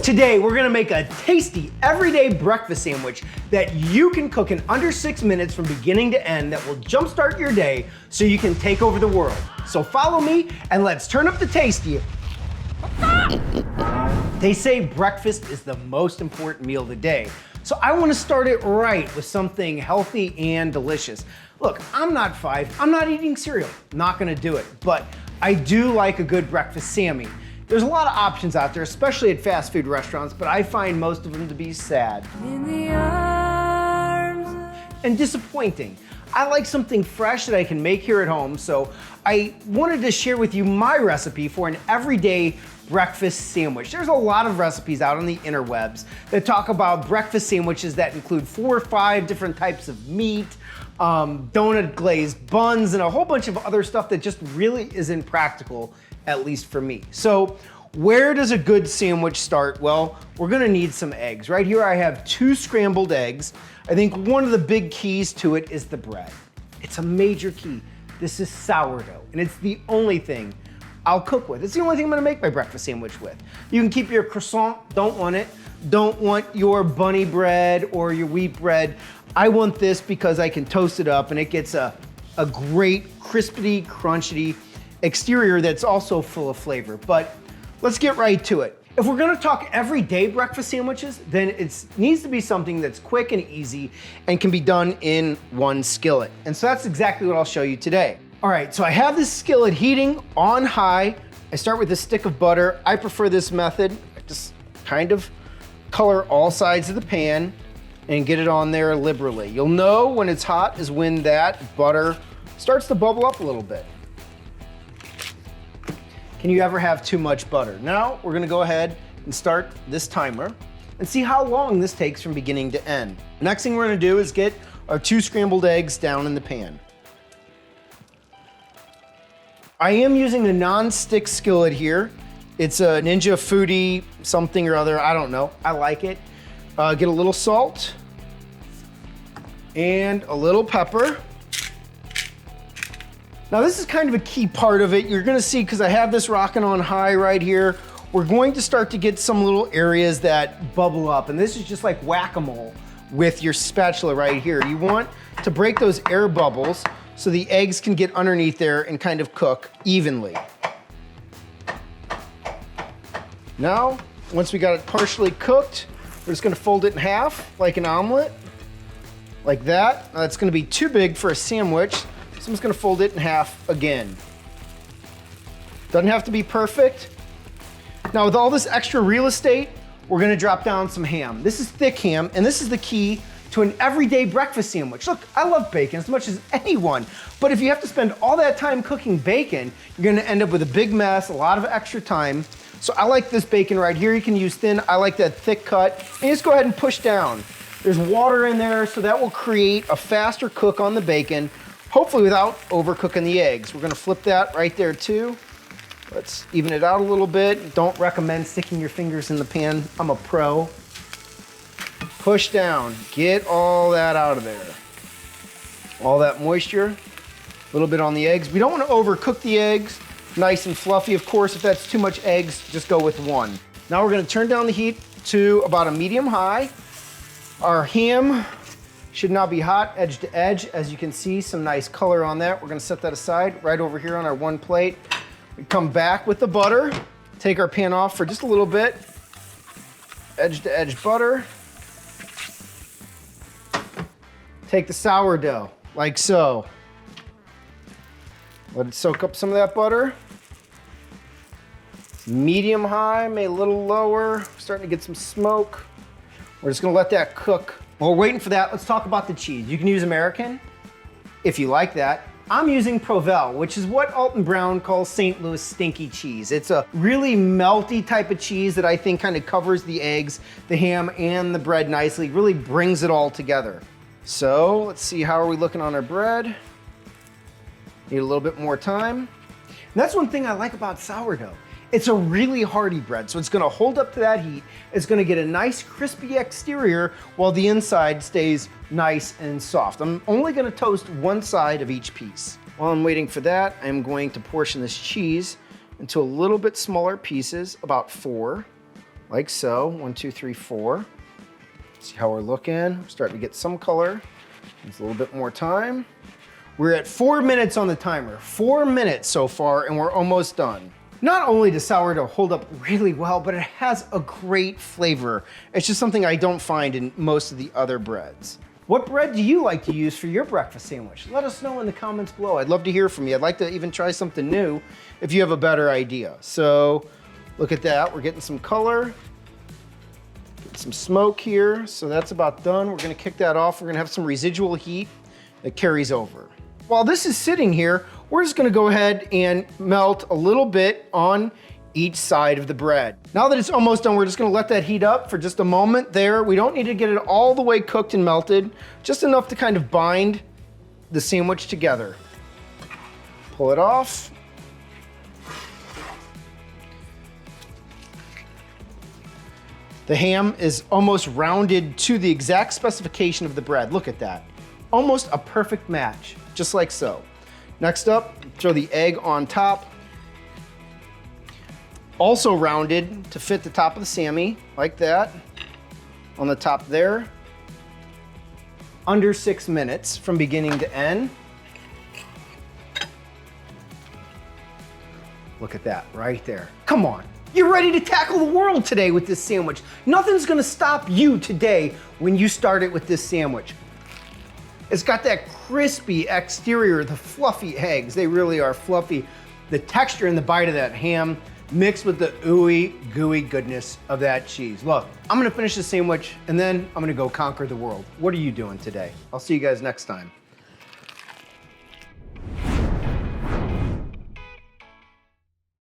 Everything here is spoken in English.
Today, we're gonna make a tasty, everyday breakfast sandwich that you can cook in under 6 minutes from beginning to end that will jumpstart your day so you can take over the world. So follow me and let's turn up the tasty. They say breakfast is the most important meal of the day. So I wanna start it right with something healthy and delicious. Look, I'm not 5, I'm not eating cereal, not gonna do it, but I do like a good breakfast Sammy. There's a lot of options out there, especially at fast food restaurants, but I find most of them to be sad and disappointing. I like something fresh that I can make here at home, so I wanted to share with you my recipe for an everyday breakfast sandwich. There's a lot of recipes out on the interwebs that talk about breakfast sandwiches that include 4 or 5 different types of meat, donut glazed buns, and a whole bunch of other stuff that just really isn't practical, at least for me. So where does a good sandwich start? Well, we're gonna need some eggs. Right here I have 2 scrambled eggs. I think one of the big keys to it is the bread. It's a major key. This is sourdough, and it's the only thing I'll cook with. It's the only thing I'm gonna make my breakfast sandwich with. You can keep your croissant, don't want it. Don't want your bunny bread or your wheat bread. I want this because I can toast it up and it gets a great crispity, crunchy exterior that's also full of flavor. But let's get right to it. If we're gonna talk everyday breakfast sandwiches, then it needs to be something that's quick and easy and can be done in one skillet. And so that's exactly what I'll show you today. All right, so I have this skillet heating on high. I start with a stick of butter. I prefer this method. I just kind of color all sides of the pan and get it on there liberally. You'll know when it's hot is when that butter starts to bubble up a little bit. Can you ever have too much butter? Now we're gonna go ahead and start this timer and see how long this takes from beginning to end. Next thing we're gonna do is get our 2 scrambled eggs down in the pan. I am using a non-stick skillet here. It's a Ninja Foodi something or other, I don't know. I like it. Get a little salt and a little pepper. Now this is kind of a key part of it. You're gonna see, because I have this rocking on high right here, we're going to start to get some little areas that bubble up. And this is just like whack-a-mole with your spatula right here. You want to break those air bubbles so the eggs can get underneath there and kind of cook evenly. Now, once we got it partially cooked, we're just gonna fold it in half like an omelet, like that. Now that's gonna be too big for a sandwich, so I'm just gonna fold it in half again. Doesn't have to be perfect. Now with all this extra real estate, we're gonna drop down some ham. This is thick ham, and this is the key to an everyday breakfast sandwich. Look, I love bacon as much as anyone, but if you have to spend all that time cooking bacon, you're gonna end up with a big mess, a lot of extra time. So I like this bacon right here. You can use thin, I like that thick cut. And you just go ahead and push down. There's water in there, so that will create a faster cook on the bacon, hopefully without overcooking the eggs. We're gonna flip that right there too. Let's even it out a little bit. Don't recommend sticking your fingers in the pan. I'm a pro. Push down, get all that out of there. All that moisture, a little bit on the eggs. We don't want to overcook the eggs. Nice and fluffy, of course. If that's too much eggs, just go with 1. Now we're gonna turn down the heat to about a medium high. Our ham should now be hot edge to edge. As you can see, some nice color on that. We're gonna set that aside right over here on our one plate. We come back with the butter, take our pan off for just a little bit. Edge to edge butter. Take the sourdough, like so. Let it soak up some of that butter. Medium high, maybe a little lower. Starting to get some smoke. We're just gonna let that cook. While we're waiting for that, let's talk about the cheese. You can use American, if you like that. I'm using Provel, which is what Alton Brown calls St. Louis stinky cheese. It's a really melty type of cheese that I think kind of covers the eggs, the ham, and the bread nicely. Really brings it all together. So let's see, how are we looking on our bread? Need a little bit more time. And that's one thing I like about sourdough. It's a really hearty bread, so it's gonna hold up to that heat. It's gonna get a nice crispy exterior while the inside stays nice and soft. I'm only gonna toast one side of each piece. While I'm waiting for that, I'm going to portion this cheese into a little bit smaller pieces, about 4, like so. 1, 2, 3, 4. See how we're looking? We're starting to get some color. Needs a little bit more time. We're at 4 minutes on the timer. 4 minutes so far, and we're almost done. Not only does sourdough hold up really well, but it has a great flavor. It's just something I don't find in most of the other breads. What bread do you like to use for your breakfast sandwich? Let us know in the comments below. I'd love to hear from you. I'd like to even try something new if you have a better idea. So look at that. We're getting some color, getting some smoke here. So that's about done. We're gonna kick that off. We're gonna have some residual heat that carries over. While this is sitting here, we're just gonna go ahead and melt a little bit on each side of the bread. Now that it's almost done, we're just gonna let that heat up for just a moment there. We don't need to get it all the way cooked and melted, just enough to kind of bind the sandwich together. Pull it off. The ham is almost rounded to the exact specification of the bread. Look at that. Almost a perfect match, just like so. Next up, throw the egg on top. Also rounded to fit the top of the Sammy, like that. On the top there. Under 6 minutes from beginning to end. Look at that, right there. Come on, you're ready to tackle the world today with this sandwich. Nothing's gonna stop you today when you start it with this sandwich. It's got that crispy exterior, the fluffy eggs, they really are fluffy. The texture and the bite of that ham mixed with the ooey gooey goodness of that cheese. Look, I'm gonna finish the sandwich and then I'm gonna go conquer the world. What are you doing today? I'll see you guys next time.